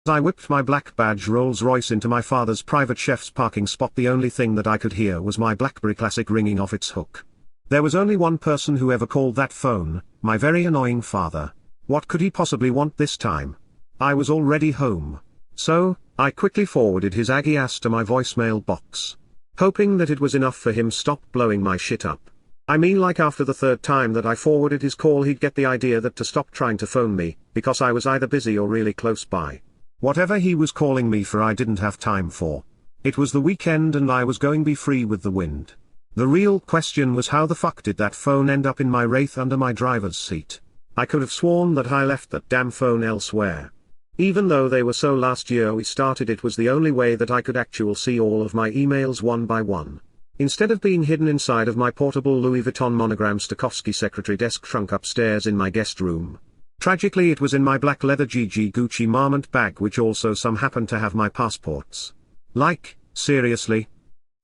I whipped my black badge Rolls-Royce into my father's private chef's parking spot, the only thing that I could hear was my BlackBerry Classic ringing off its hook. There was only one person who ever called that phone, my very annoying father. What could he possibly want this time? I was already home. So, I quickly forwarded his aggy ass to my voicemail box, hoping that it was enough for him stop blowing my shit up. I mean, like after the third time that I forwarded his call he'd get the idea that to stop trying to phone me, because I was either busy or really close by. Whatever he was calling me for I didn't have time for. It was the weekend and I was going to be free with the wind. The real question was, how the fuck did that phone end up in my Wraith under my driver's seat? I could have sworn that I left that damn phone elsewhere. Even though they were so last year we started, it was the only way that I could actually see all of my emails one by one. Instead of being hidden inside of my portable Louis Vuitton monogram Stokowski secretary desk trunk upstairs in my guest room. Tragically it was in my black leather GG Gucci Marmont bag, which also some happened to have my passports. Like, seriously?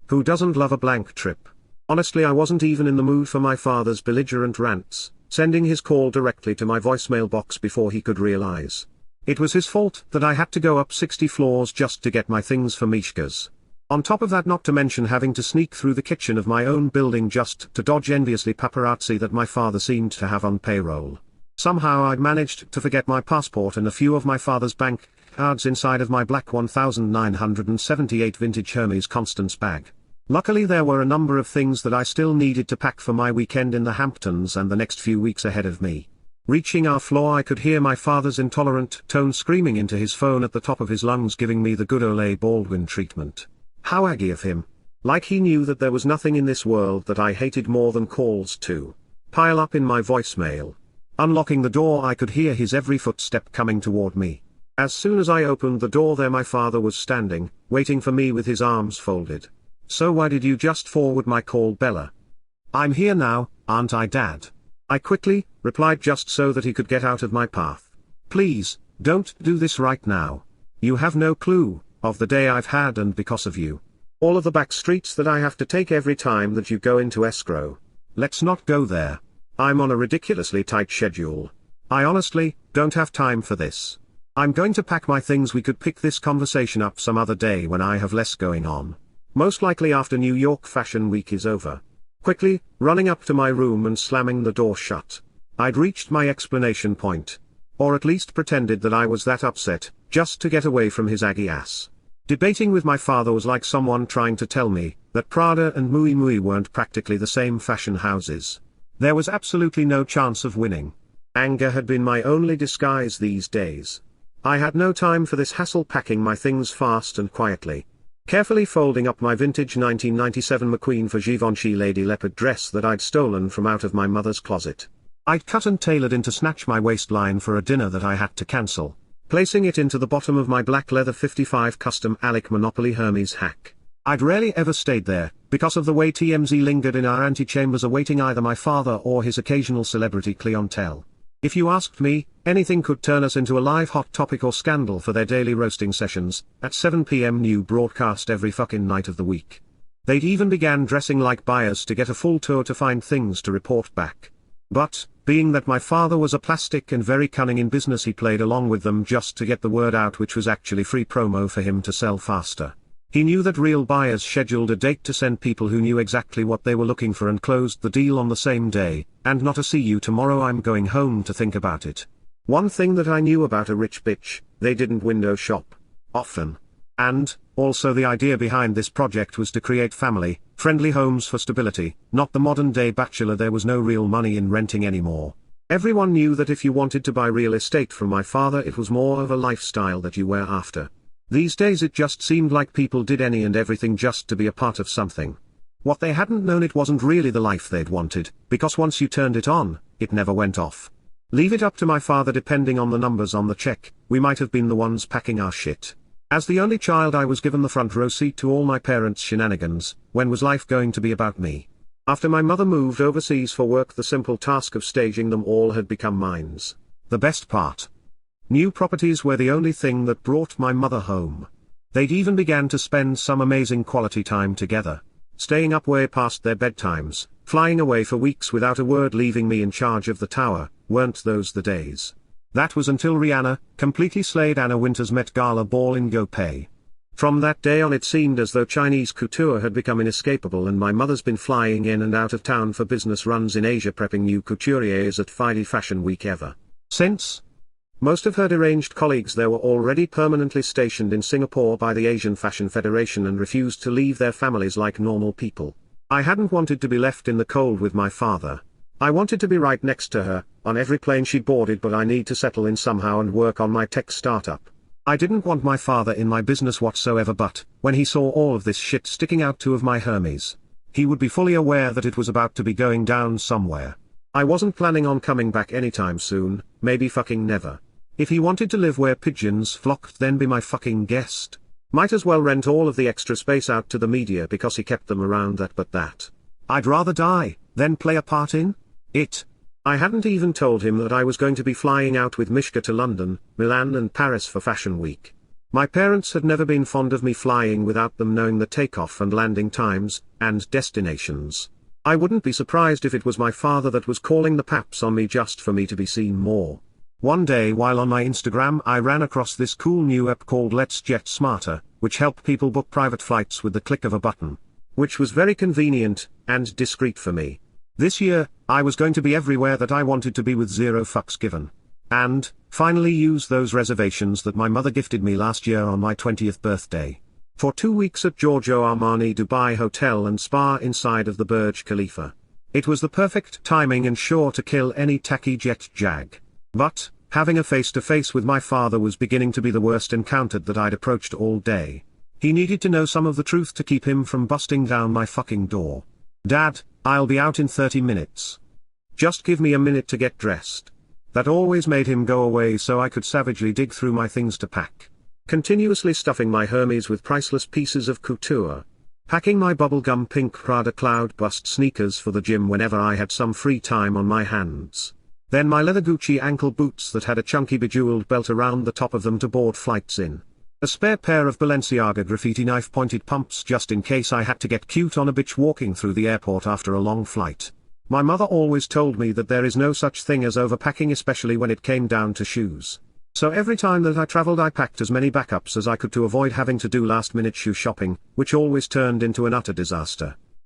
Who doesn't love a blank trip? Honestly, I wasn't even in the mood for my father's belligerent rants, sending his call directly to my voicemail box before he could realize. It was his fault that I had to go up 60 floors just to get my things for Mishka's. On top of that, not to mention having to sneak through the kitchen of my own building just to dodge enviously paparazzi that my father seemed to have on payroll. Somehow I'd managed to forget my passport and a few of my father's bank cards inside of my black 1978 vintage Hermes Constance bag. Luckily there were a number of things that I still needed to pack for my weekend in the Hamptons and the next few weeks ahead of me. Reaching our floor, I could hear my father's intolerant tone screaming into his phone at the top of his lungs, giving me the good ole Baldwin treatment. How aggy of him. Like he knew that there was nothing in this world that I hated more than calls to pile up in my voicemail. Unlocking the door, I could hear his every footstep coming toward me. As soon as I opened the door, there my father was standing, waiting for me with his arms folded. "So why did you just forward my call, Bella?" "I'm here now, aren't I, Dad?" I quickly replied, just so that he could get out of my path. "Please, don't do this right now. You have no clue of the day I've had, and because of you. All of the back streets that I have to take every time that you go into escrow. Let's not go there. I'm on a ridiculously tight schedule. I honestly don't have time for this. I'm going to pack my things. We could pick this conversation up some other day when I have less going on. Most likely after New York Fashion Week is over." Quickly running up to my room and slamming the door shut. I'd reached my explanation point. Or at least pretended that I was that upset, just to get away from his aggy ass. Debating with my father was like someone trying to tell me that Prada and Miu Miu weren't practically the same fashion houses. There was absolutely no chance of winning. Anger had been my only disguise these days. I had no time for this hassle, packing my things fast and quietly. Carefully folding up my vintage 1997 McQueen for Givenchy lady leopard dress that I'd stolen from out of my mother's closet. I'd cut and tailored into snatch my waistline for a dinner that I had to cancel, placing it into the bottom of my black leather 55 custom Alec Monopoly Hermes hack. I'd rarely ever stayed there, because of the way TMZ lingered in our antechambers awaiting either my father or his occasional celebrity clientele. If you asked me, anything could turn us into a live hot topic or scandal for their daily roasting sessions, at 7 p.m. new broadcast every fucking night of the week. They'd even began dressing like buyers to get a full tour to find things to report back. But, being that my father was a plastic and very cunning in business, he played along with them just to get the word out, which was actually free promo for him to sell faster. He knew that real buyers scheduled a date to send people who knew exactly what they were looking for and closed the deal on the same day, and not a "see you tomorrow, I'm going home to think about it." One thing that I knew about a rich bitch, they didn't window shop. Often. And, also the idea behind this project was to create family-friendly homes for stability, not the modern-day bachelor. There was no real money in renting anymore. Everyone knew that if you wanted to buy real estate from my father, it was more of a lifestyle that you were after. These days it just seemed like people did any and everything just to be a part of something. What they hadn't known, it wasn't really the life they'd wanted, because once you turned it on, it never went off. Leave it up to my father. Depending on the numbers on the check, we might have been the ones packing our shit. As the only child, I was given the front row seat to all my parents' shenanigans. When was life going to be about me? After my mother moved overseas for work, the simple task of staging them all had become mines. The best part: new properties were the only thing that brought my mother home. They'd even began to spend some amazing quality time together, staying up way past their bedtimes, flying away for weeks without a word, leaving me in charge of the tower. Weren't those the days? That was until Rihanna completely slayed Anna Wintour's Met Gala ball in GoPay. From that day on it seemed as though Chinese couture had become inescapable, and my mother's been flying in and out of town for business runs in Asia prepping new couturiers at FIDE Fashion Week ever since. Most of her deranged colleagues there were already permanently stationed in Singapore by the Asian Fashion Federation and refused to leave their families like normal people. I hadn't wanted to be left in the cold with my father. I wanted to be right next to her, on every plane she boarded, but I need to settle in somehow and work on my tech startup. I didn't want my father in my business whatsoever, but, when he saw all of this shit sticking out two of my Hermes, he would be fully aware that it was about to be going down somewhere. I wasn't planning on coming back anytime soon, maybe fucking never. If he wanted to live where pigeons flocked, then be my fucking guest. Might as well rent all of the extra space out to the media because he kept them around that, but that. I'd rather die, than play a part in it. I hadn't even told him that I was going to be flying out with Mishka to London, Milan and Paris for Fashion Week. My parents had never been fond of me flying without them knowing the takeoff and landing times, and destinations. I wouldn't be surprised if it was my father that was calling the paps on me just for me to be seen more. One day while on my Instagram I ran across this cool new app called Let's Jet Smarter, which helped people book private flights with the click of a button. Which was very convenient, and discreet for me. This year, I was going to be everywhere that I wanted to be with zero fucks given. And, finally use those reservations that my mother gifted me last year on my 20th birthday. For 2 weeks at Giorgio Armani Dubai Hotel and Spa inside of the Burj Khalifa. It was the perfect timing and sure to kill any tacky jet jag. But, having a face-to-face with my father was beginning to be the worst encounter that I'd approached all day. He needed to know some of the truth to keep him from busting down my fucking door. Dad, I'll be out in 30 minutes. Just give me a minute to get dressed. That always made him go away so I could savagely dig through my things to pack. Continuously stuffing my Hermes with priceless pieces of couture. Packing my bubblegum pink Prada cloud bust sneakers for the gym whenever I had some free time on my hands. Then my leather Gucci ankle boots that had a chunky bejeweled belt around the top of them to board flights in. A spare pair of Balenciaga graffiti knife-pointed pumps just in case I had to get cute on a bitch walking through the airport after a long flight. My mother always told me that there is no such thing as overpacking, especially when it came down to shoes. So every time that I traveled I packed as many backups as I could to avoid having to do last-minute shoe shopping, which always turned into an utter disaster.